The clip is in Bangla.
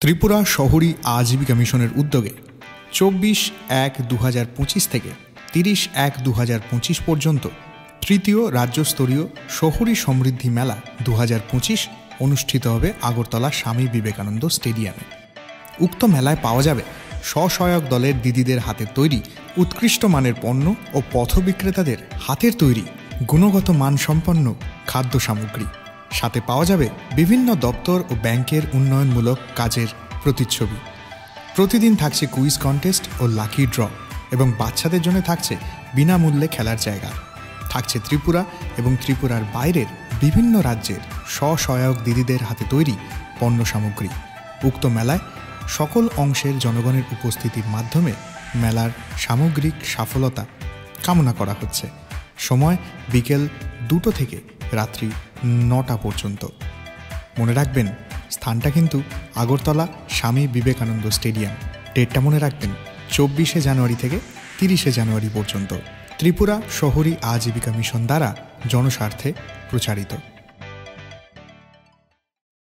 ত্রিপুরা শহরী আজীবিকা মিশনের উদ্যোগে 24/1/2025 থেকে 30/1/2025 পর্যন্ত তৃতীয় রাজ্যস্তরীয় শহুরি সমৃদ্ধি মেলা 2025 অনুষ্ঠিত হবে আগরতলা স্বামী বিবেকানন্দ স্টেডিয়ামে। উক্ত মেলায় পাওয়া যাবে স্বসহায়ক দলের দিদিদের হাতের তৈরি উৎকৃষ্ট মানের পণ্য ও পথ বিক্রেতাদের হাতের তৈরি গুণগত মানসম্পন্ন খাদ্য সামগ্রী। সাথে পাওয়া যাবে বিভিন্ন দপ্তর ও ব্যাংকের উন্নয়নমূলক কাজের প্রতিচ্ছবি। প্রতিদিন থাকছে কুইজ কন্টেস্ট ও লাকি ড্র এবং বাচ্চাদের জন্য থাকছে বিনামূল্যে খেলার জায়গা। থাকছে ত্রিপুরা এবং ত্রিপুরার বাইরের বিভিন্ন রাজ্যের স্বসহায়ক দিদিদের হাতে তৈরি পণ্য সামগ্রী। উক্ত মেলায় সকল অংশের জনগণের উপস্থিতির মাধ্যমে মেলার সামগ্রিক সফলতা কামনা করা হচ্ছে। সময় বিকেল 2টো থেকে রাত্রি 9টা পর্যন্ত। মনে রাখবেন, স্থানটা কিন্তু আগরতলা স্বামী বিবেকানন্দ স্টেডিয়াম। ডেটটা মনে রাখবেন, 24শে জানুয়ারি থেকে 30শে জানুয়ারি পর্যন্ত। ত্রিপুরা শহরী আজীবিকা মিশন দ্বারা জনস্বার্থে প্রচারিত।